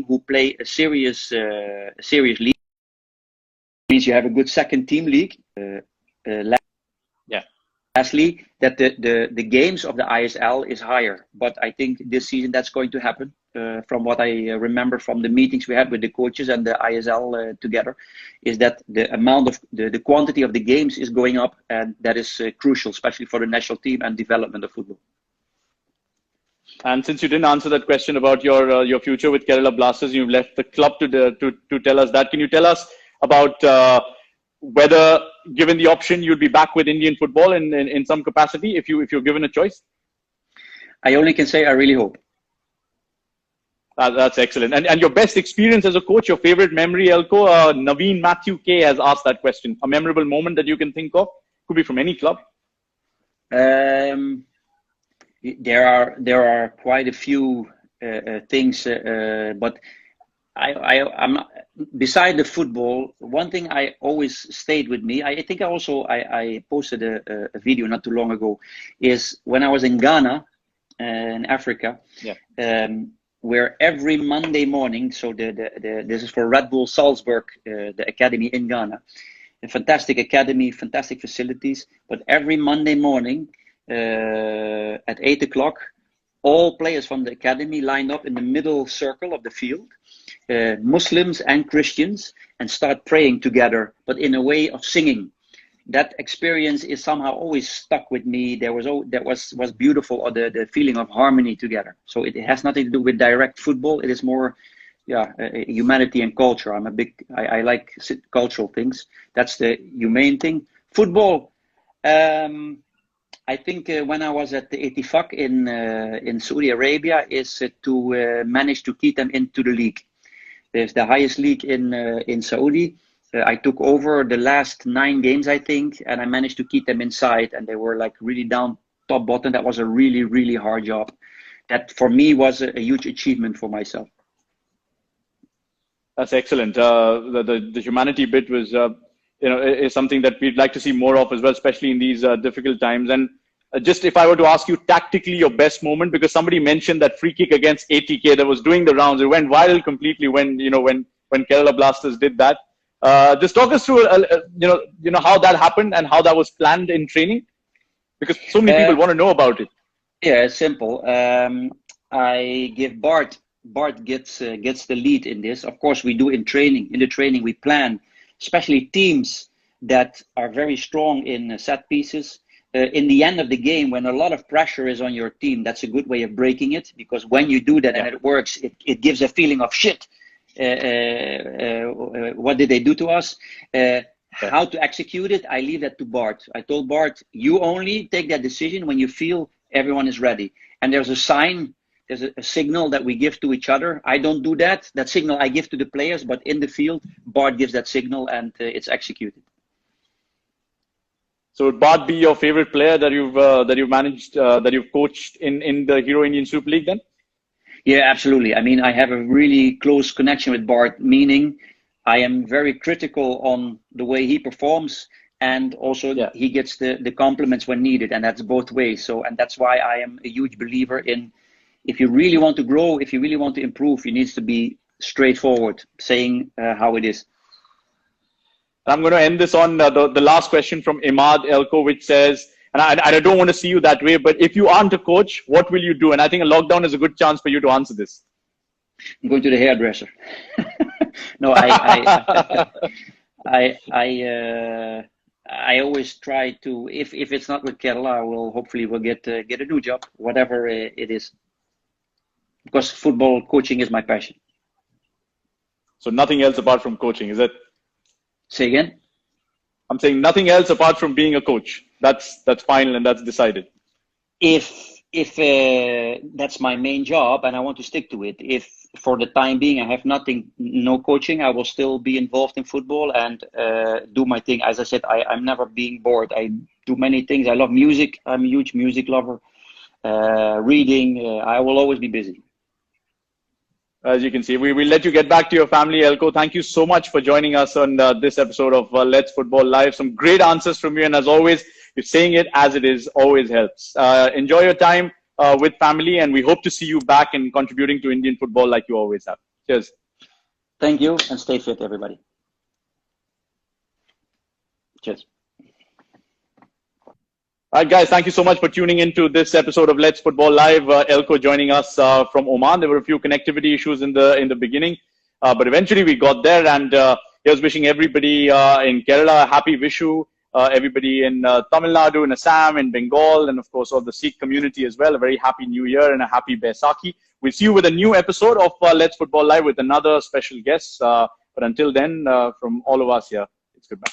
who play a serious league. It means you have a good second team league. Lastly, that the games of the ISL is higher, but I think this season that's going to happen. From what I remember from the meetings we had with the coaches and the ISL together, is that the amount of the quantity of the games is going up, and that is crucial, especially for the national team and development of football. And since you didn't answer that question about your future with Kerala Blasters, you've left the club to tell us that. Can you tell us about whether, given the option, you'd be back with Indian football in some capacity if you're given a choice? I only can say I really hope. That's excellent. And your best experience as a coach, your favorite memory, Eelco? Naveen Matthew K has asked that question. A memorable moment that you can think of? Could be from any club. There are quite a few things, but I'm beside the football. One thing I always stayed with me. I think I posted a video not too long ago. Is when I was in Ghana, in Africa. Yeah. Where every Monday morning, so this is for Red Bull Salzburg, the academy in Ghana, a fantastic academy, fantastic facilities. But every Monday morning at 8 o'clock, all players from the academy lined up in the middle circle of the field, Muslims and Christians, and start praying together, but in a way of singing. That experience is somehow always stuck with me. That was beautiful, or the feeling of harmony together. So it has nothing to do with direct football. It is more, humanity and culture. I like cultural things. That's the humane thing. Football. I think when I was at the Ettifaq in Saudi Arabia, is to manage to keep them into the league. There's the highest league in Saudi. I took over the last 9 games, I think, and I managed to keep them inside, and they were like really down top bottom. That was a really, really hard job. That for me was a huge achievement for myself. That's excellent. The humanity bit was, is something that we'd like to see more of as well, especially in these difficult times. And just if I were to ask you tactically your best moment, because somebody mentioned that free kick against ATK that was doing the rounds. It went viral completely when Kerala Blasters did that. Just talk us through how that happened and how that was planned in training, because so many people want to know about it. Yeah, it's simple. I give Bart gets the lead in this. Of course, we do in training. In the training, we plan, especially teams that are very strong in set pieces. In the end of the game, when a lot of pressure is on your team, that's a good way of breaking it, because when you do that and it works, it gives a feeling of shit. What did they do to us? How to execute it, I leave that to Bart. I told Bart, you only take that decision when you feel everyone is ready. And there's a sign, there's a signal that we give to each other. I don't do that. That signal I give to the players, but in the field, Bart gives that signal and it's executed. So would Bart be your favorite player that you've managed, that you've coached in the Hero Indian Super League then? Yeah, absolutely. I mean, I have a really close connection with Bart, meaning I am very critical on the way he performs, and also he gets the compliments when needed, and that's both ways. So, and that's why I am a huge believer in, if you really want to grow, if you really want to improve, you need to be straightforward, saying how it is. I'm going to end this on the last question from Imad Eelco, which says, and I don't want to see you that way, but if you aren't a coach, what will you do? And I think a lockdown is a good chance for you to answer this. I'm going to the hairdresser. No, I always try to, if it's not with Kerala, we'll get a new job, whatever it is. Because football coaching is my passion. So nothing else apart from coaching, is it? Say again? I'm saying nothing else apart from being a coach. That's final and that's decided. If that's my main job and I want to stick to it, if for the time being I have no coaching, I will still be involved in football and do my thing. As I said, I'm never being bored. I do many things. I love music. I'm a huge music lover. Reading. I will always be busy. As you can see, we will let you get back to your family, Eelco. Thank you so much for joining us on this episode of Let's Football Live. Some great answers from you. And as always, you're saying it as it is always helps. Enjoy your time with family, and we hope to see you back and contributing to Indian football like you always have. Cheers. Thank you, and stay fit, everybody. Cheers. All right, guys, thank you so much for tuning into this episode of Let's Football Live. Eelco joining us from Oman. There were a few connectivity issues in the beginning, but eventually we got there. And he was wishing everybody in Kerala a happy Vishu, everybody in Tamil Nadu, in Assam, in Bengal, and of course all the Sikh community as well. A very happy New Year and a happy Baisakhi. We'll see you with a new episode of Let's Football Live with another special guest. But until then, from all of us here, it's goodbye.